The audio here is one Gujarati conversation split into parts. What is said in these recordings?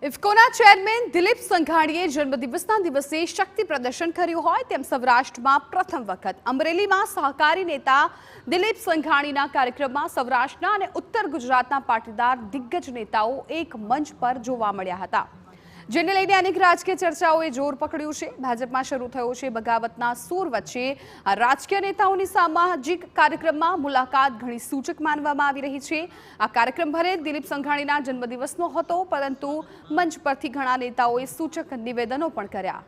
ઇફકોના ચેરમેન દિલીપ સંઘાણીએ જન્મદિવસના દિવસે શક્તિ પ્રદર્શન કર્યું હોય તેમ સૌરાષ્ટ્રમાં પ્રથમ વખત અમરેલીમાં સહકારી નેતા દિલીપ સંઘાણીના કાર્યક્રમમાં સૌરાષ્ટ્રના અને ઉત્તર ગુજરાતના પાટીદાર દિગ્ગજ નેતાઓ એક મંચ પર જોવા મળ્યા હતા, જેને લઈને અનેક રાજકીય ચર્ચાઓએ જોર પકડ્યું છે। ભાજપમાં શરૂ થયો છે બગાવતના સૂર વચ્ચે આ રાજકીય નેતાઓની સામાજિક કાર્યક્રમમાં મુલાકાત ઘણી સૂચક માનવામાં આવી રહી છે। આ કાર્યક્રમ ભલે દિલીપ સંઘાણીના જન્મદિવસનો હતો, પરંતુ મંચ પરથી ઘણા નેતાઓએ સૂચક નિવેદનો પણ કર્યા।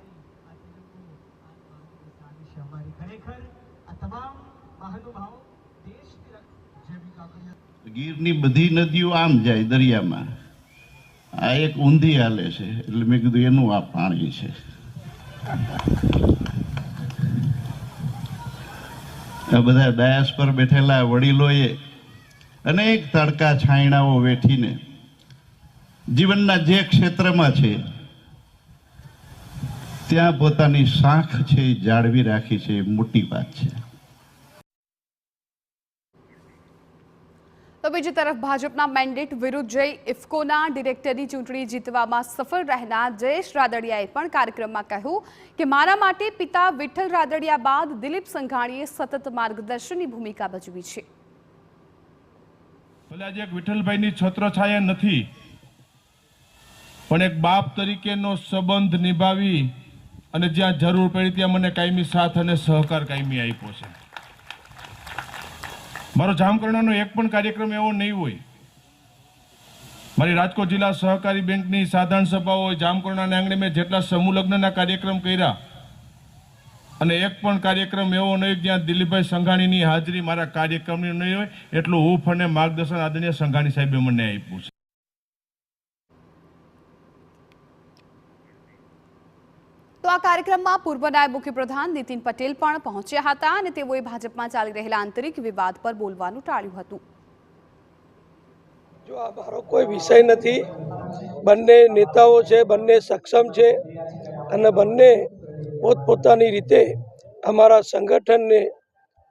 ગીરની બધી નદીઓ આમ જાય દરિયામાં, આ એક ઊંધી હાલે છે, એટલે મેં કીધું એનું આ પાણી છે। આ બધા ડાયસ પર બેઠેલા વડીલોએ અનેક તડકા છાંયણાઓ વેઠીને જીવનના જે ક્ષેત્રમાં છે ત્યાં પોતાની શાખ છે એ જાળવી રાખી છે, એ મોટી વાત છે। તો બીજી તરફ ભાજપના મેન્ડેટ વિરુદ્ધ જઈ ઇફકોના ડિરેક્ટરની ચૂંટણી જીતવામાં સફળ રહેનાર જયેશ રાદડિયાએ પણ કાર્યક્રમમાં કહ્યું કે મારા માટે પિતા વિઠ્ઠલ રાદડિયા બાદ દિલીપ સંઘાણીએ સતત માર્ગદર્શનની ભૂમિકા ભજવી છે। ભલે આજે એક વિઠ્ઠલભાઈની છત્રછાયા નથી, પણ એક બાપ તરીકેનો સંબંધ નિભાવી અને જ્યાં જરૂર પડી ત્યાં મને કાયમી સાથ અને સહકાર કાયમી આપ્યો છે। મારો જામકરણાનો એક પણ કાર્યક્રમ એવો નહીં હોય, મારી રાજકોટ જિલ્લા સહકારી બેંકની સાધારણ સભા હોય, જામકરણાના આંગણે મેં જેટલા સમૂહ લગ્નના કાર્યક્રમ કર્યા, અને એક પણ કાર્યક્રમ એવો નહીં જ્યાં દિલીપભાઈ સંઘાણીની હાજરી મારા કાર્યક્રમની નહીં હોય, એટલું હૂફ અને માર્ગદર્શન આદરણીય સંઘાણી સાહેબે મને આપ્યું છે। તો આ કાર્યક્રમમાં પૂર્વ નાયબ મુખ્યપ્રધાન નીતિન પટેલ પણ પહોંચ્યા હતા અને તેઓએ ભાજપમાં ચાલી રહેલા આંતરિક વિવાદ પર બોલવાનું ટાળ્યું હતું। જો આ મારો કોઈ વિષય નથી, બંને નેતાઓ છે, બંને સક્ષમ છે અને બંને પોતપોતાની રીતે અમારા સંગઠનને,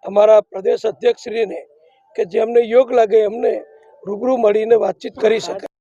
અમારા પ્રદેશ અધ્યક્ષશ્રીને કે જેમને યોગ લાગે એમને રૂબરૂ મળીને વાતચીત કરી શકાય।